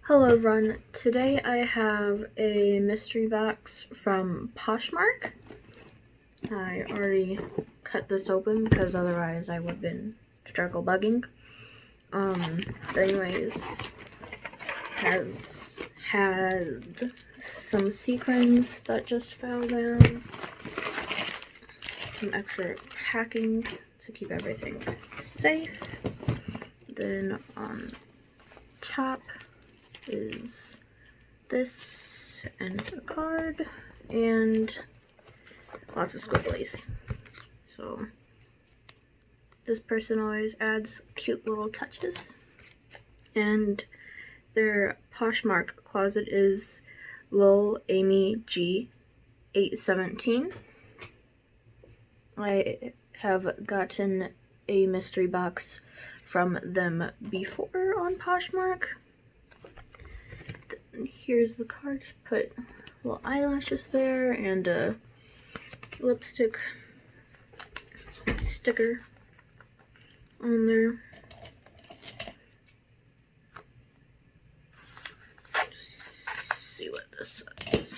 Hello everyone, today I have a mystery box from Poshmark. I already cut this open because otherwise I would have been struggle bugging. But anyways, has had some sequins that just fell down, some extra packing to keep everything safe. Then on top is this and a card and lots of squigglies. So this person always adds cute little touches. And their Poshmark closet is Lil Amy G 817. I have gotten a mystery box from them before on Poshmark. Here's the card. Put little eyelashes there and a lipstick sticker on there. Just see what this says.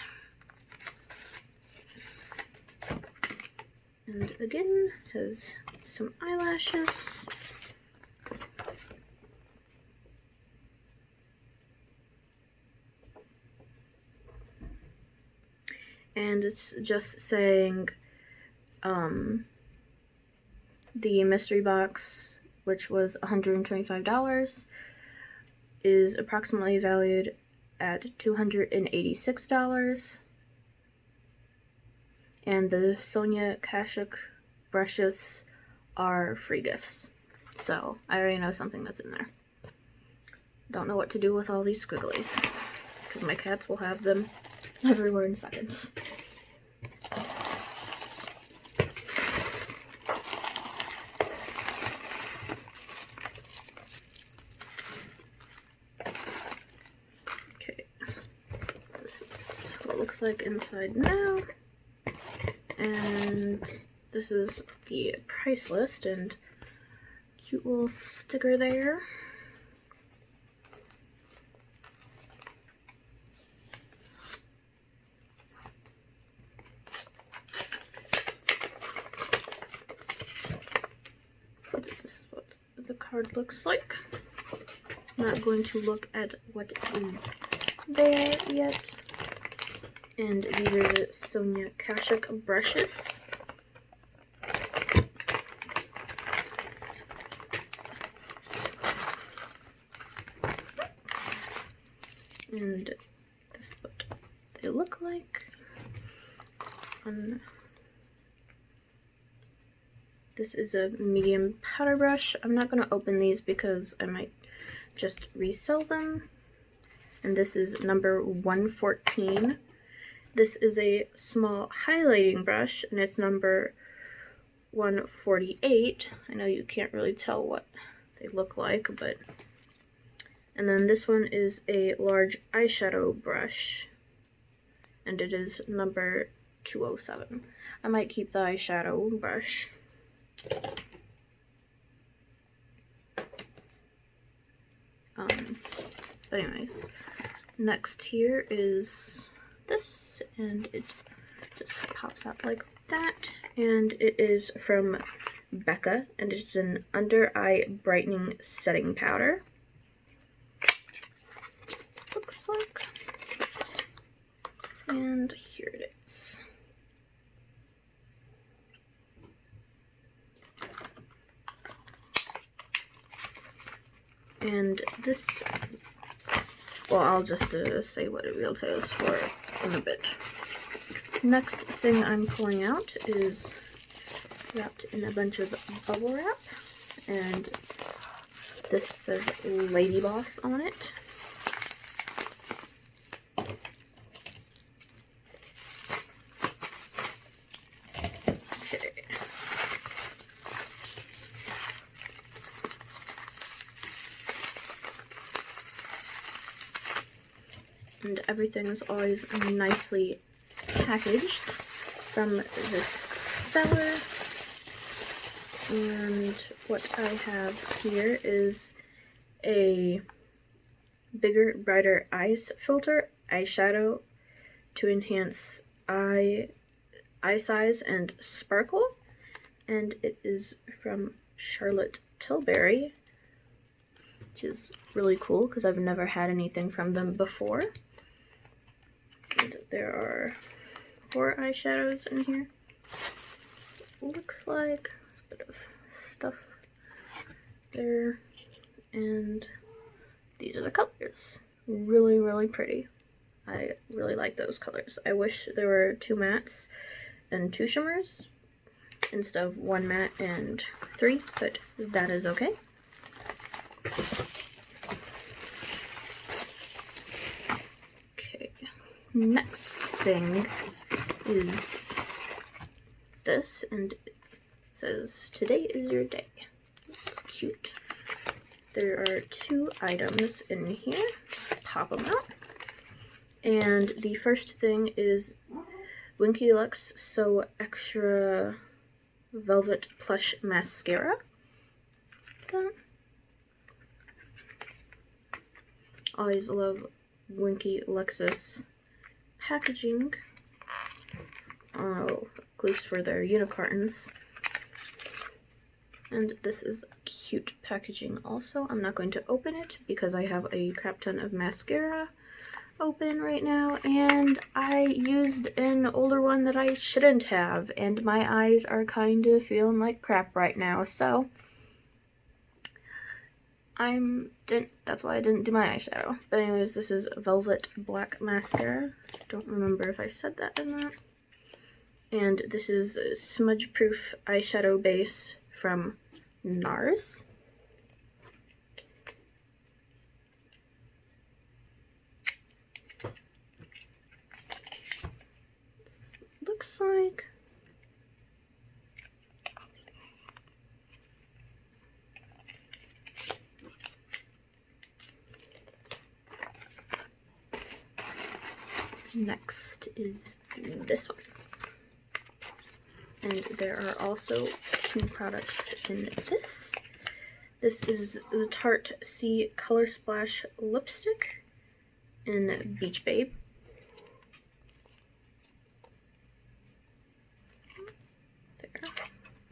And again, has some eyelashes. And it's just saying the mystery box, which was $125, is approximately valued at $286. And the Sonia Kashuk brushes are free gifts. So I already know something that's in there. Don't know what to do with all these squigglies, because my cats will have them everywhere in seconds. Okay, this is what it looks like inside now. And this is the price list and cute little sticker there. This is what the card looks like. I'm not going to look at what is there yet. And these are the Sonia Kashuk brushes. And this is what they look like. This is a medium powder brush. I'm not going to open these because I might just resell them. And this is number 114. This is a small highlighting brush, and it's number 148. I know you can't really tell what they look like, but... And then this one is a large eyeshadow brush, and it is number 207. I might keep the eyeshadow brush. But anyways, next here is this, and it just pops out like that, and it is from Becca, and it's an under eye brightening setting powder. Looks like, and here it is. And this, well, I'll just say what it retails for in a bit. Next thing I'm pulling out is wrapped in a bunch of bubble wrap, and this says Lady Boss on it. Okay. And everything is always nicely packaged from this seller. And what I have here is a Bigger, Brighter Eyes Filter eyeshadow to enhance eye size and sparkle. And it is from Charlotte Tilbury, which is really cool because I've never had anything from them before. And there are 4 eyeshadows in here. Looks like there's a bit of stuff there, and these are the colors. Really, really pretty. I really like those colors. I wish there were 2 mattes and 2 shimmers instead of 1 matte and 3, but that is okay. Okay, next thing is this, and it says, "Today is your day." It's cute. There are 2 items in here. Pop them out. And the first thing is Winky Lux So Extra Velvet Plush Mascara. Always love Winky Lux's packaging. Oh, at least for their unicorns. And this is cute packaging also. I'm not going to open it because I have a crap ton of mascara open right now, and I used an older one that I shouldn't have, and my eyes are kind of feeling like crap right now, so that's why I didn't do my eyeshadow. But anyways, this is Velvet Black Mascara. Don't remember if I said that in that. And this is a smudge proof eyeshadow base from NARS. Looks like next is this one, and there are also 2 products in this. This is the Tarte Sea Color Splash lipstick in Beach Babe.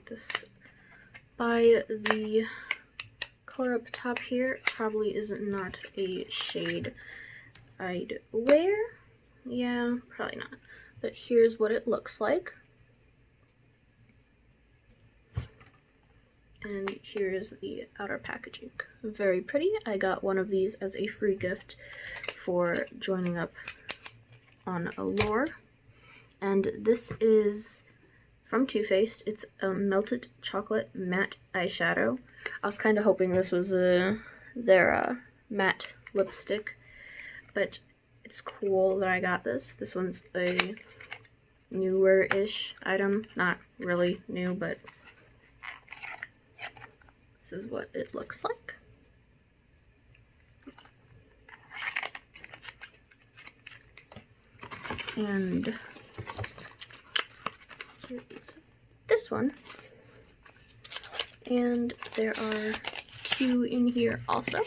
This by the color up top here probably is not a shade I'd wear. Yeah, probably not. But here's what it looks like. And here's the outer packaging. Very pretty. I got one of these as a free gift for joining up on Allure. And this is from Too Faced. It's a melted chocolate matte eyeshadow. I was kind of hoping this was their matte lipstick, but it's cool that I got this. This one's a newer-ish item. Not really new, but this is what it looks like. And here's this one. And there are 2 in here also.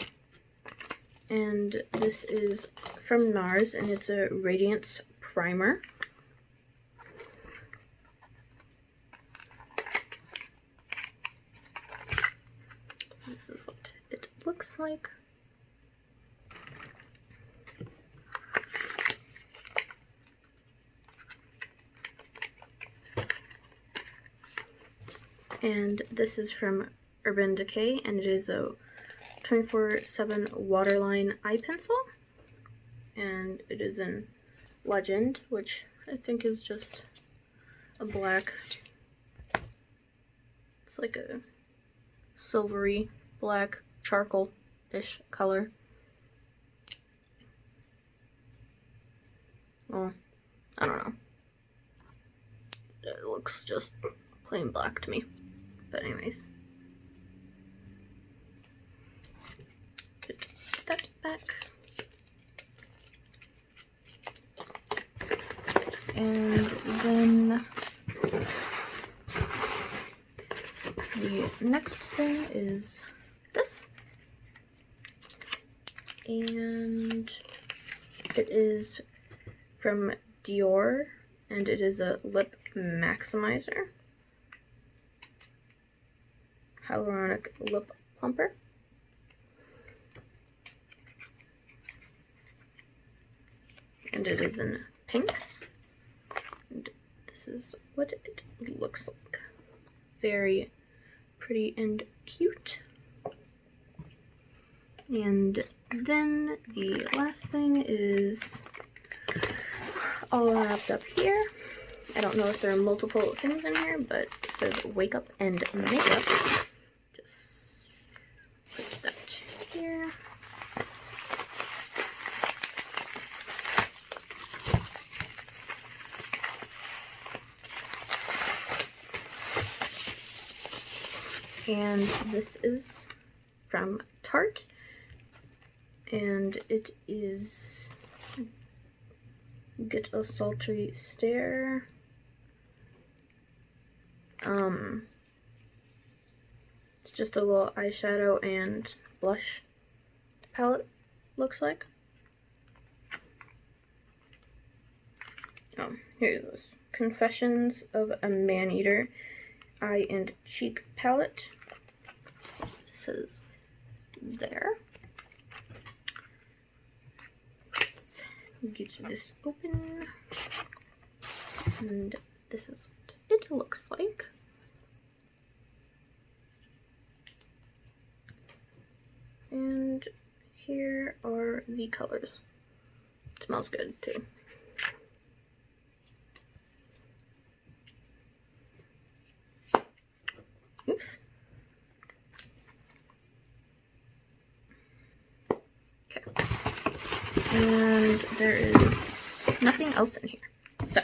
And this is from NARS, and it's a Radiance Primer. This is what it looks like. And this is from Urban Decay, and it is a 24/7 waterline eye pencil. And it is in Legend, which I think is just a black. It's like a silvery black charcoal-ish color. Well, I don't know. It looks just plain black to me. But anyways. Put that back. And then the next thing is this. And and it is from Dior, and it is a lip maximizer, hyaluronic lip plumper. And it is in pink, and this is what it looks like. Very pretty and cute. And then the last thing is all wrapped up here. I don't know if there are multiple things in here, but it says wake up and makeup. Just put that here. And this is from Tarte, and it is Get a Sultry Stare. It's just a little eyeshadow and blush palette, looks like. Here's this. Confessions of a Man-Eater Eye and Cheek Palette. This is there. Let's get this open. And this is what it looks like. And here are the colors. It smells good too. Oops. Okay. And there is nothing else in here. So,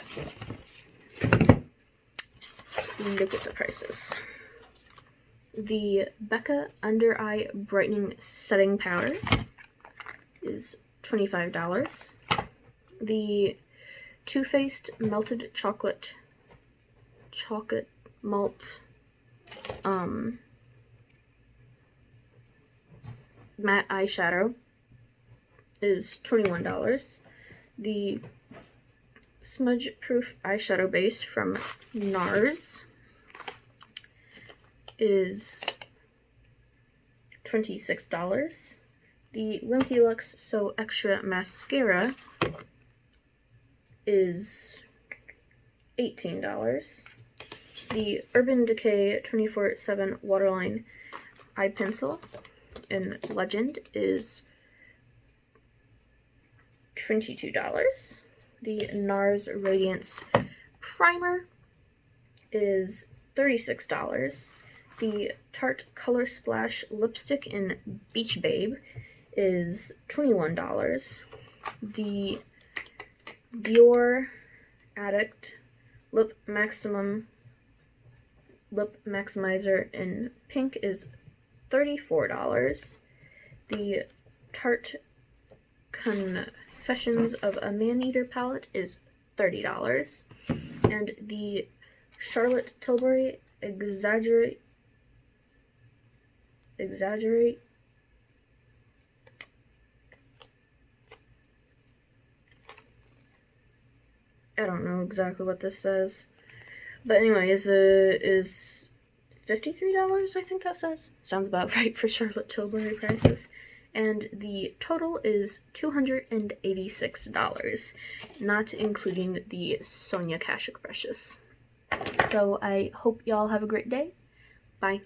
look at the prices. The Becca Under Eye Brightening Setting Powder is $25. The Too Faced Melted Chocolate Malt matte eyeshadow is $21. The Smudge Proof Eyeshadow Base from NARS is $26. The Winky Lux So Extra Mascara is $18. The Urban Decay 24/7 Waterline Eye Pencil in Legend is $22. The NARS Radiance Primer is $36. The Tarte Color Splash Lipstick in Beach Babe is $21. The Dior Addict Lip Maximizer in pink is $34. The Tarte Confessions of a Man-Eater palette is $30. And the Charlotte Tilbury Exaggerate I don't know exactly what this says. But anyways, is $53, I think that says. Sounds about right for Charlotte Tilbury prices. And the total is $286, not including the Sonia Kashuk brushes. So I hope y'all have a great day. Bye.